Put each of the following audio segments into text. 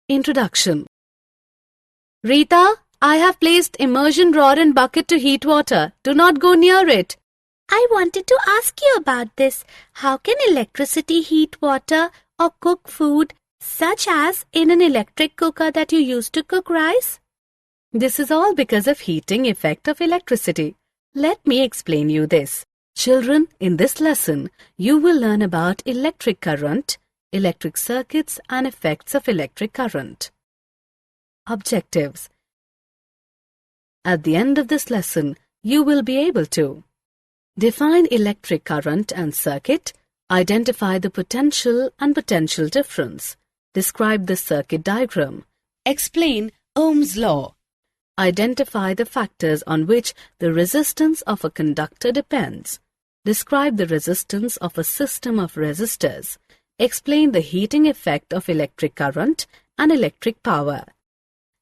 Introduction. Rita, I have placed immersion rod and bucket to heat water. Do not go near it. I wanted to ask you about this. How can electricity heat water or cook food, such as in an electric cooker that you use to cook rice? This is all because of heating effect of electricity. Let me explain you this. Children, in this lesson, you will learn about electric current, electric circuits and effects of electric current. Objectives. At the end of this lesson, you will be able to define electric current and circuit, identify the potential and potential difference, describe the circuit diagram, explain Ohm's law, identify the factors on which the resistance of a conductor depends, describe the resistance of a system of resistors, explain the heating effect of electric current and electric power.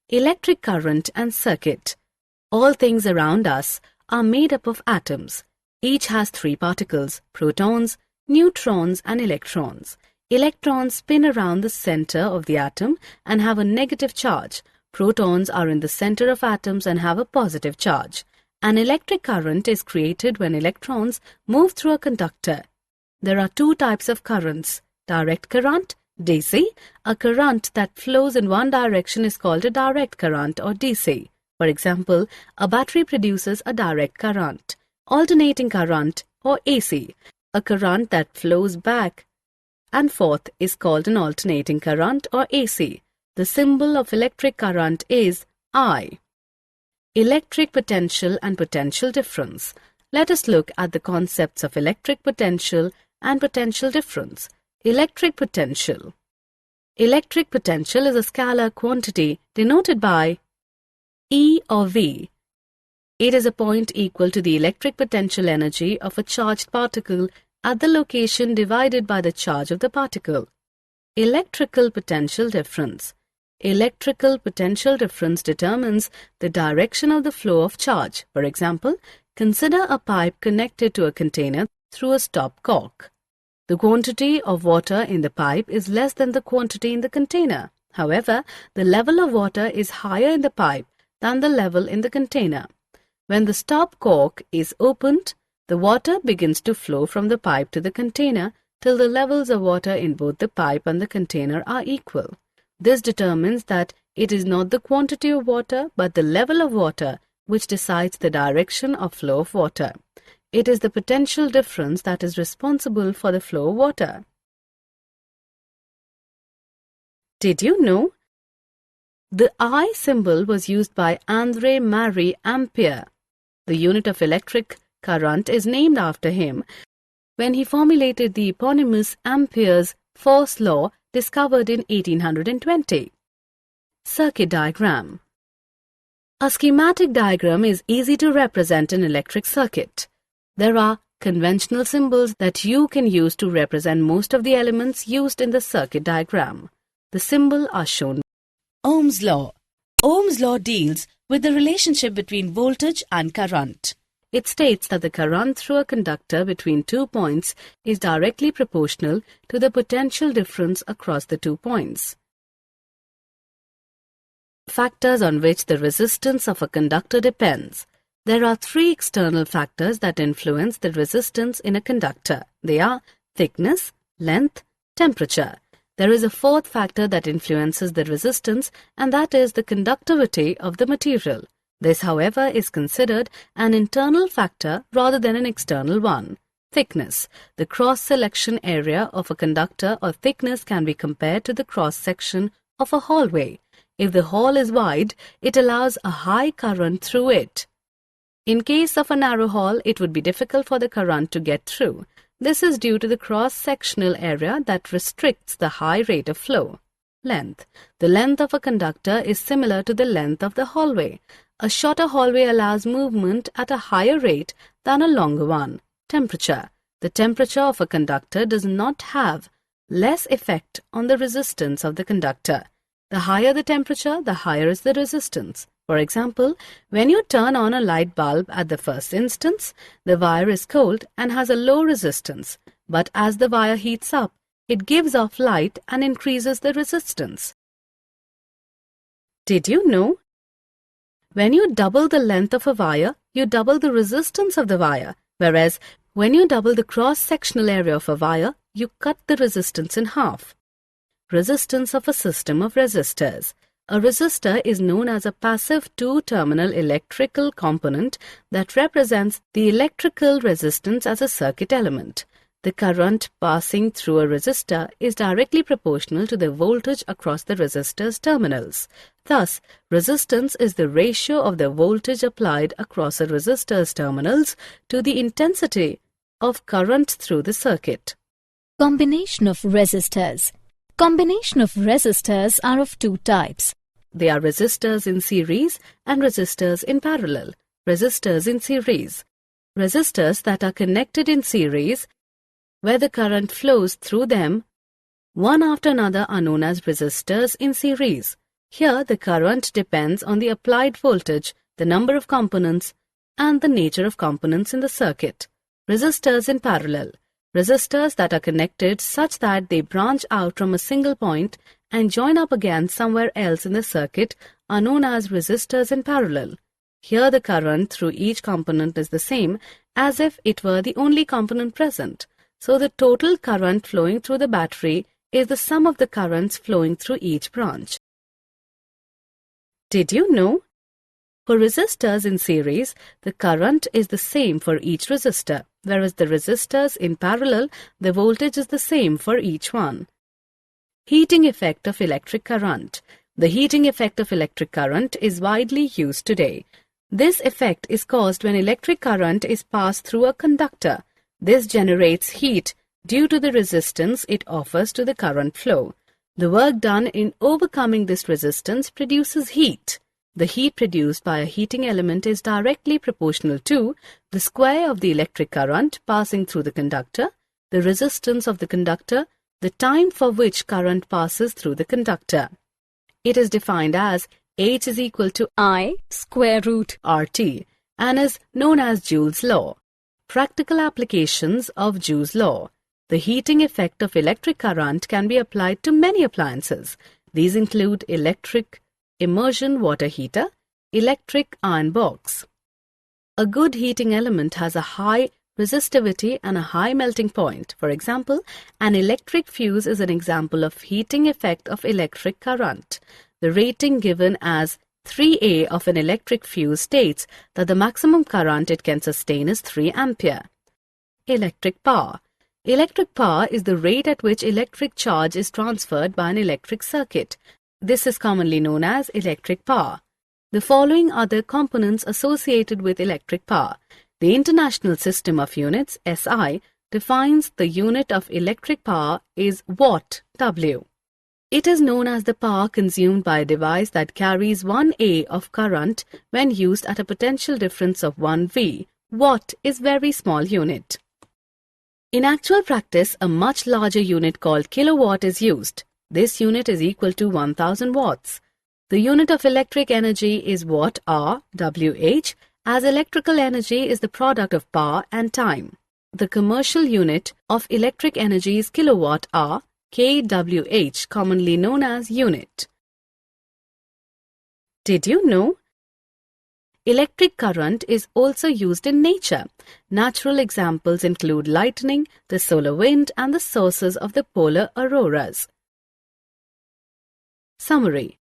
Electric current and circuit. All things around us are made up of atoms. Each has three particles, protons, neutrons and electrons. Electrons spin around the center of the atom and have a negative charge. Protons are in the center of atoms and have a positive charge. An electric current is created when electrons move through a conductor. There are two types of currents, direct current, DC. A current that flows in one direction is called a direct current or DC. For example, a battery produces a direct current. Alternating current or AC. A current that flows back and forth is called an alternating current or AC. The symbol of electric current is I. Electric potential and potential difference. Let us look at the concepts of electric potential and potential difference. Electric potential. Electric potential is a scalar quantity denoted by E or V. It is a point equal to the electric potential energy of a charged particle at the location divided by the charge of the particle. Electrical potential difference. Electrical potential difference determines the direction of the flow of charge. For example, consider a pipe connected to a container through a stop cork. The quantity of water in the pipe is less than the quantity in the container. However, the level of water is higher in the pipe than the level in the container. When the stop cork is opened, the water begins to flow from the pipe to the container till the levels of water in both the pipe and the container are equal. This determines that it is not the quantity of water but the level of water which decides the direction of flow of water. It is the potential difference that is responsible for the flow of water. Did you know? The I symbol was used by André Marie Ampère. The unit of electric current is named after him when he formulated the eponymous Ampere's force law discovered in 1820. Circuit diagram. A schematic diagram is easy to represent an electric circuit. There are conventional symbols that you can use to represent most of the elements used in the circuit diagram. The symbols are shown. Ohm's law. Ohm's law deals with the relationship between voltage and current. It states that the current through a conductor between 2 points is directly proportional to the potential difference across the 2 points. Factors on which the resistance of a conductor depends. There are three external factors that influence the resistance in a conductor. They are thickness, length, temperature. There is a fourth factor that influences the resistance, and that is the conductivity of the material. This, however, is considered an internal factor rather than an external one. Thickness. The cross-section area of a conductor or thickness can be compared to the cross-section of a hallway. If the hall is wide, it allows a high current through it. In case of a narrow hall, it would be difficult for the current to get through. This is due to the cross-sectional area that restricts the high rate of flow. Length. The length of a conductor is similar to the length of the hallway. A shorter hallway allows movement at a higher rate than a longer one. Temperature. The temperature of a conductor does not have less effect on the resistance of the conductor. The higher the temperature, the higher is the resistance. For example, when you turn on a light bulb at the first instance, the wire is cold and has a low resistance. But as the wire heats up, it gives off light and increases the resistance. Did you know? When you double the length of a wire, you double the resistance of the wire, whereas when you double the cross-sectional area of a wire, you cut the resistance in half. Resistance of a system of resistors. A resistor is known as a passive two-terminal electrical component that represents the electrical resistance as a circuit element. The current passing through a resistor is directly proportional to the voltage across the resistor's terminals. Thus, resistance is the ratio of the voltage applied across a resistor's terminals to the intensity of current through the circuit. Combination of resistors. Combination of resistors are of two types. They are resistors in series and resistors in parallel. Resistors in series. Resistors that are connected in series, where the current flows through them, one after another, are known as resistors in series. Here, the current depends on the applied voltage, the number of components, and the nature of components in the circuit. Resistors in parallel. Resistors that are connected such that they branch out from a single point and join up again somewhere else in the circuit are known as resistors in parallel. Here the current through each component is the same as if it were the only component present. So the total current flowing through the battery is the sum of the currents flowing through each branch. Did you know? For resistors in series, the current is the same for each resistor, whereas the resistors in parallel, the voltage is the same for each one. Heating effect of electric current. The heating effect of electric current is widely used today. This effect is caused when electric current is passed through a conductor. This generates heat due to the resistance it offers to the current flow. The work done in overcoming this resistance produces heat. The heat produced by a heating element is directly proportional to the square of the electric current passing through the conductor, the resistance of the conductor, the time for which current passes through the conductor. It is defined as H is equal to I square root RT and is known as Joule's law. Practical applications of Joule's law. The heating effect of electric current can be applied to many appliances. These include electric immersion water heater, electric iron box. A good heating element has a high resistivity and a high melting point. For example, an electric fuse is an example of heating effect of electric current. The rating given as 3A of an electric fuse states that the maximum current it can sustain is 3 ampere. Electric power. Electric power is the rate at which electric charge is transferred by an electric circuit. This is commonly known as electric power. The following are the components associated with electric power. The International System of Units, SI, defines the unit of electric power is watt, W. It is known as the power consumed by a device that carries 1 A of current when used at a potential difference of 1 V. Watt is very small unit. In actual practice, a much larger unit called kilowatt is used. This unit is equal to 1000 watts. The unit of electric energy is watt-hour, WH, as electrical energy is the product of power and time. The commercial unit of electric energy is kilowatt-hour, kWh, commonly known as unit. Did you know? Electric current is also used in nature. Natural examples include lightning, the solar wind, and the sources of the polar auroras. Summary.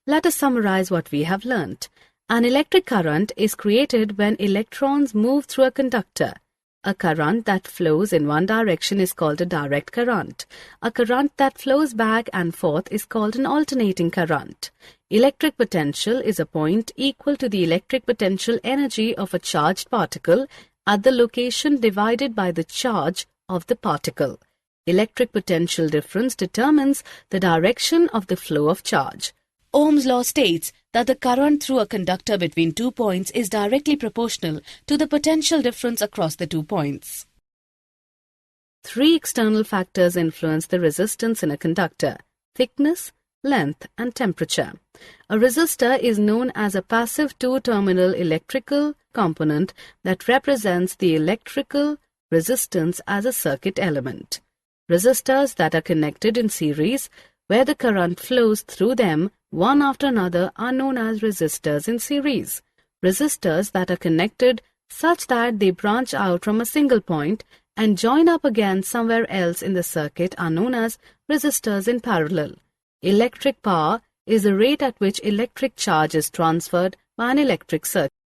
Let us summarize what we have learnt. An electric current is created when electrons move through a conductor. A current that flows in one direction is called a direct current. A current that flows back and forth is called an alternating current. Electric potential is a point equal to the electric potential energy of a charged particle at the location divided by the charge of the particle. Electric potential difference determines the direction of the flow of charge. Ohm's law states that the current through a conductor between 2 points is directly proportional to the potential difference across the 2 points. 3 external factors influence the resistance in a conductor: thickness, length, and temperature. A resistor is known as a passive two-terminal electrical component that represents the electrical resistance as a circuit element. Resistors that are connected in series, where the current flows through them one after another are known as resistors in series. Resistors that are connected such that they branch out from a single point and join up again somewhere else in the circuit are known as resistors in parallel. Electric power is the rate at which electric charge is transferred by an electric circuit.